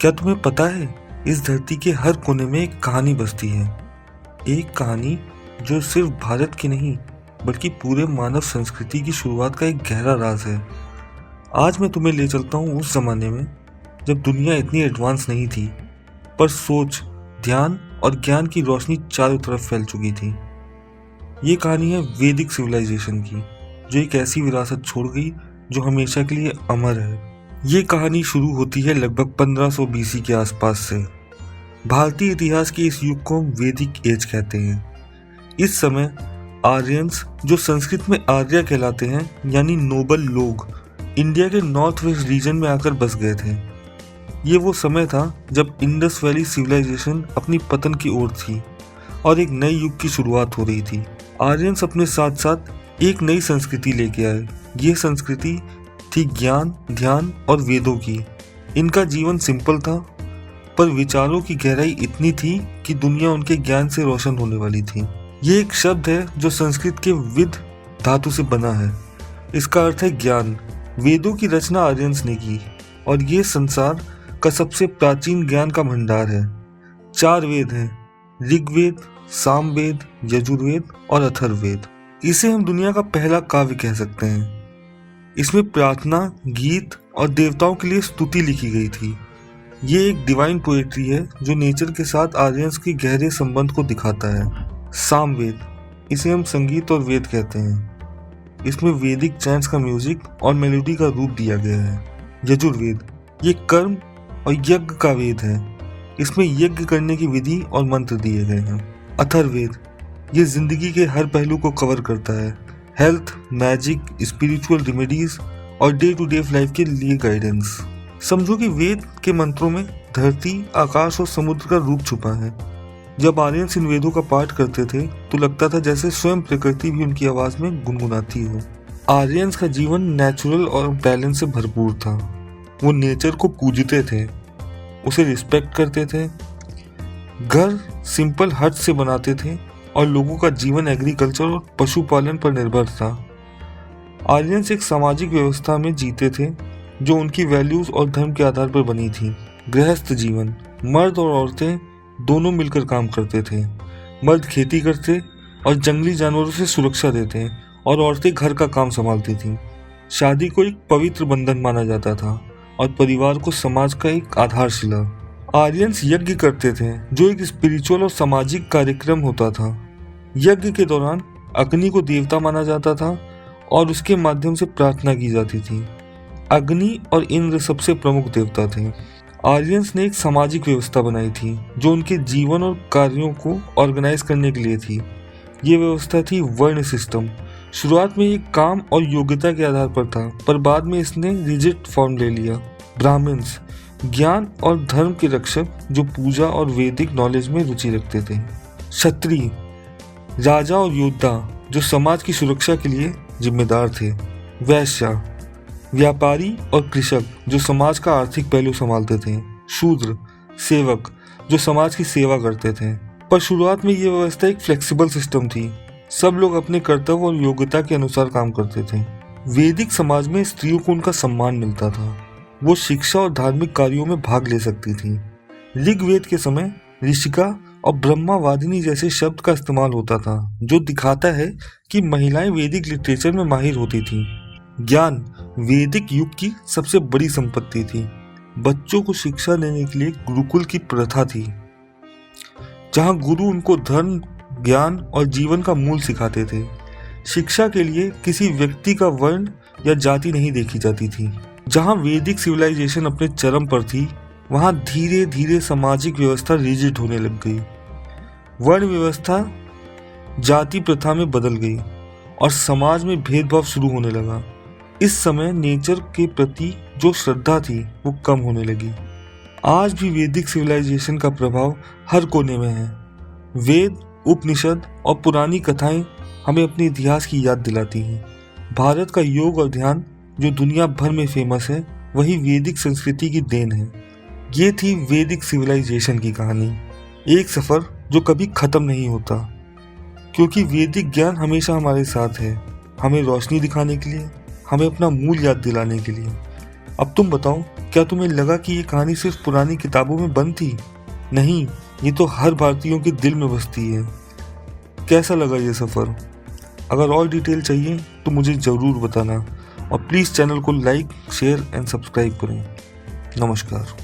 क्या तुम्हें पता है, इस धरती के हर कोने में एक कहानी बसती है। एक कहानी जो सिर्फ भारत की नहीं बल्कि पूरे मानव संस्कृति की शुरुआत का एक गहरा राज है। आज मैं तुम्हें ले चलता हूँ उस जमाने में जब दुनिया इतनी एडवांस नहीं थी, पर सोच, ध्यान और ज्ञान की रोशनी चारों तरफ फैल चुकी थी। ये कहानी है वैदिक सिविलाइजेशन की, जो एक ऐसी विरासत छोड़ गई जो हमेशा के लिए अमर है। ये कहानी शुरू होती है लगभग 1500 बीसी के आसपास से। भारतीय इतिहास के इस युग को हम वैदिक एज कहते हैं। इस समय आर्यंस, जो संस्कृत में आर्य कहलाते हैं, यानी नोबल लोग, इंडिया के नॉर्थ वेस्ट रीजन में आकर बस गए थे। ये वो समय था जब इंडस वैली सिविलाइजेशन अपनी पतन की ओर थी और एक नए युग की शुरुआत हो रही थी। आर्यंस अपने साथ साथ एक नई संस्कृति लेके आए। ये संस्कृति थी ज्ञान, ध्यान और वेदों की। इनका जीवन सिंपल था, पर विचारों की गहराई इतनी थी कि दुनिया उनके ज्ञान से रोशन होने वाली थी। ये एक शब्द है जो संस्कृत के विद धातु से बना है। इसका अर्थ है ज्ञान। वेदों की रचना आर्यंस ने की और ये संसार का सबसे प्राचीन ज्ञान का भंडार है। 4 वेद हैं: ऋग्वेद, सामवेद, यजुर्वेद और अथर्ववेद। इसे हम दुनिया का पहला काव्य कह सकते हैं। इसमें प्रार्थना, गीत और देवताओं के लिए स्तुति लिखी गई थी। ये एक डिवाइन पोएट्री है जो नेचर के साथ आर्यंस के गहरे संबंध को दिखाता है। सामवेद, इसे हम संगीत और वेद कहते हैं। इसमें वैदिक चैंट्स का म्यूजिक और मेलोडी का रूप दिया गया है। यजुर्वेद, ये कर्म और यज्ञ का वेद है। इसमें यज्ञ करने की विधि और मंत्र दिए गए हैं। अथर्ववेद, ये जिंदगी के हर पहलू को कवर करता है। हेल्थ, मैजिक, स्पिरिचुअल रेमेडीज और डे टू डे लाइफ के लिए गाइडेंस। समझो कि वेद के मंत्रों में धरती, आकाश और समुद्र का रूप छुपा है। जब आर्यंस इन वेदों का पाठ करते थे तो लगता था जैसे स्वयं प्रकृति भी उनकी आवाज में गुनगुनाती हो। आर्यंस का जीवन नेचुरल और बैलेंस से भरपूर था। वो नेचर को पूजते थे, उसे रिस्पेक्ट करते थे, घर सिंपल हट से बनाते थे और लोगों का जीवन एग्रीकल्चर और पशुपालन पर निर्भर था। आर्यंस एक सामाजिक व्यवस्था में जीते थे जो उनकी वैल्यूज और धर्म के आधार पर बनी थी। गृहस्थ जीवन, मर्द और औरतें दोनों मिलकर काम करते थे। मर्द खेती करते और जंगली जानवरों से सुरक्षा देते और औरतें घर का काम संभालती थीं। शादी को एक पवित्र बंधन माना जाता था और परिवार को समाज का एक आधारशिला। आर्यंस यज्ञ करते थे, जो एक स्पिरिचुअल और सामाजिक कार्यक्रम होता था। यज्ञ के दौरान अग्नि को देवता माना जाता था और उसके माध्यम से प्रार्थना की जाती थी। अग्नि और इंद्र सबसे प्रमुख देवता थे। आर्यंस ने एक सामाजिक व्यवस्था बनाई थी जो उनके जीवन और कार्यों को ऑर्गेनाइज करने के लिए थी। ये व्यवस्था थी वर्ण सिस्टम। शुरुआत में ये काम और योग्यता के आधार पर था, पर बाद में इसने रिजिड फॉर्म ले लिया। ब्राह्मण्स, ज्ञान और धर्म के रक्षक जो पूजा और वैदिक नॉलेज में रुचि रखते थे। क्षत्रिय, राजा और योद्धा जो समाज की सुरक्षा के लिए जिम्मेदार थे। वैश्य, व्यापारी और कृषक जो समाज का आर्थिक पहलू संभालते थे। शूद्र, सेवक जो समाज की सेवा करते थे। पर शुरुआत में यह व्यवस्था एक फ्लेक्सिबल सिस्टम थी। सब लोग अपने कर्तव्य और योग्यता के अनुसार काम करते थे। वैदिक समाज में स्त्रियों को उनका सम्मान मिलता था। वो शिक्षा और धार्मिक कार्यों में भाग ले सकती थी। ऋग्वेद के समय ऋषिका और ब्रह्मावादिनी जैसे शब्द का इस्तेमाल होता था, जो दिखाता है कि महिलाएं वैदिक लिटरेचर में माहिर होती थीं। ज्ञान वैदिक युग की सबसे बड़ी संपत्ति थी। बच्चों को शिक्षा देने के लिए गुरुकुल की प्रथा थी, जहां गुरु उनको धर्म, ज्ञान और जीवन का मूल सिखाते थे। शिक्षा के लिए किसी व्यक्ति का वर्ण या जाति नहीं देखी जाती थी। जहां वैदिक सिविलाइजेशन अपने चरम पर थी, वहां धीरे धीरे सामाजिक व्यवस्था रिजिड होने लग गई। वर्ण व्यवस्था जाति प्रथा में बदल गई और समाज में भेदभाव शुरू होने लगा। इस समय नेचर के प्रति जो श्रद्धा थी वो कम होने लगी। आज भी वैदिक सिविलाइजेशन का प्रभाव हर कोने में है। वेद, उपनिषद और पुरानी कथाएं हमें अपने इतिहास की याद दिलाती हैं। भारत का योग और ध्यान जो दुनिया भर में फेमस है, वही वैदिक संस्कृति की देन है। ये थी वैदिक सिविलाइजेशन की कहानी, एक सफर जो कभी खत्म नहीं होता, क्योंकि वैदिक ज्ञान हमेशा हमारे साथ है, हमें रोशनी दिखाने के लिए, हमें अपना मूल याद दिलाने के लिए। अब तुम बताओ, क्या तुम्हें लगा कि ये कहानी सिर्फ पुरानी किताबों में बंद थी? नहीं, ये तो हर भारतीयों के दिल में बसती है। कैसा लगा ये सफ़र? अगर और डिटेल चाहिए तो मुझे ज़रूर बताना, और प्लीज़ चैनल को लाइक, शेयर एंड सब्सक्राइब करें। नमस्कार।